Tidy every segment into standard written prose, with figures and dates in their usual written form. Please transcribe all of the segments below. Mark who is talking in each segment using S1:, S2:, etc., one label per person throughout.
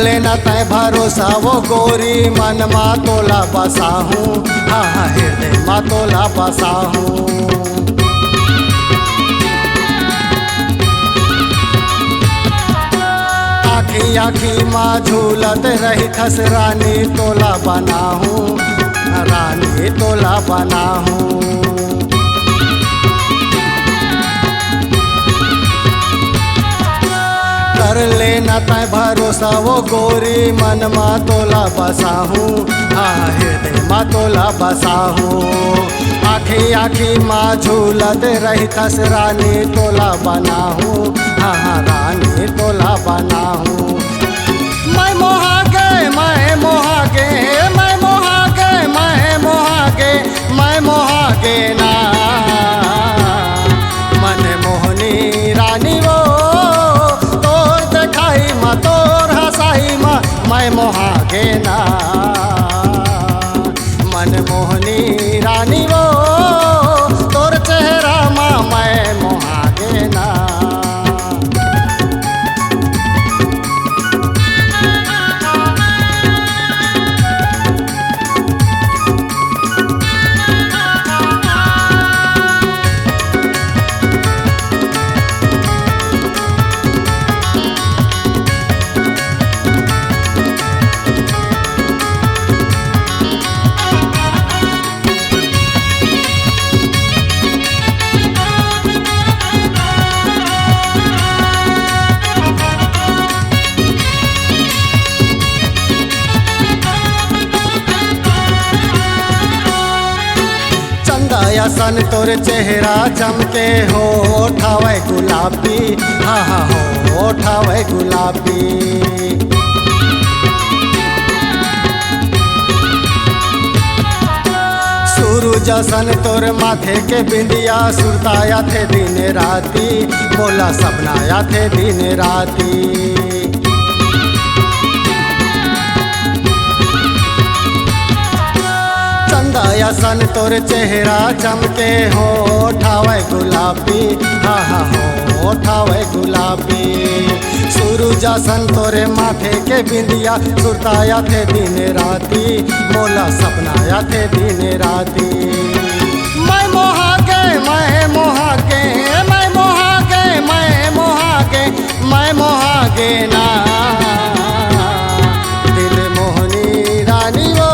S1: लेना तय भरोसा वो गोरी मन मा तोला बसा हूँ, हाँ हाँ हृदय मा तोला बसा हूँ। आखी आखी माँ झूलत रही खस रानी तोला बना हूँ, रानी तोला बना हूँ। कर लेना तय भरोसा वो गोरी मन मा तोला बसा हूँ, हाँ हृदय मा तोला बसा हूँ। आखी आखी माँ झूलत रही खस रानी तोला बना हूँ, हाँ हाँ रानी तोला बना हूँ। मैं मोहागे मैं मोहागे मैं मोहागे मैं मोहागे मैं मोहागे ना मन मोहनी रानी वो तोर देखाई माँ तोर हसाई माँ मैं मोहागे ना मन मोहनी रानी वो तोर चेहरा माँ मैं मोहागे ना। सन तोर चेहरा चमके हो ठावे गुलाबी, हाँ हाँ हो ठावे गुलाबी। सूरज सन तोर माथे के बिंदिया सुरताया थे दिन राती, बोला सपनाया थे दिन राती। चंदाया सन तोर चेहरा चमके हो ठावे गुलाबी, हाँ हाँ हो ठावे गुलाबी। सूरजा सन तोरे माथे के बिंदिया सुरताया थे दिन राती, मोला सपनाया थे दिन राती। मैं मोहागे मैं मोहागे मैं मोहागे मैं मोहागे मैं मोहागे ना दिल मोहनी रानी वो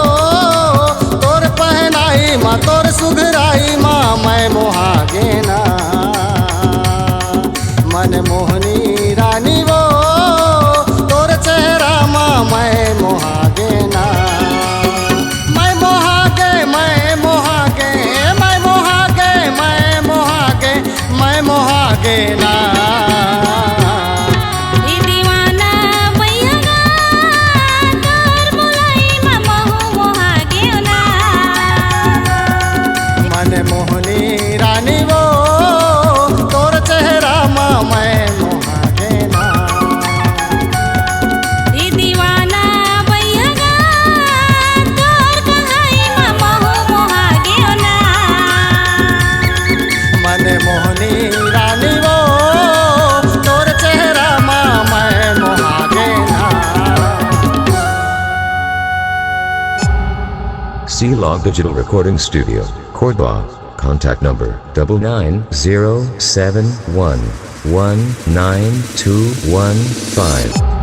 S1: माँ तोर सुघराई माँ मैं मोहागे ना मन मोहनी रानी वो तोर चेहरा माँ मैं मोहागे ना। मैं मोहागे मैं मोहागे मैं मोहागे मैं मोहागे मैं मोहागे ना। मोहनी रानी वो तोर चेहरा माँ मैं मोहागे ना।
S2: दीवाना भैया तोर कहाई माँ मोहागे ना।
S1: मन मोहनी रानी वो तोर चेहरा माँ मैं मोहागे ना।
S3: C-Log Digital Recording Studio, Cordoba. Contact number 99071192115.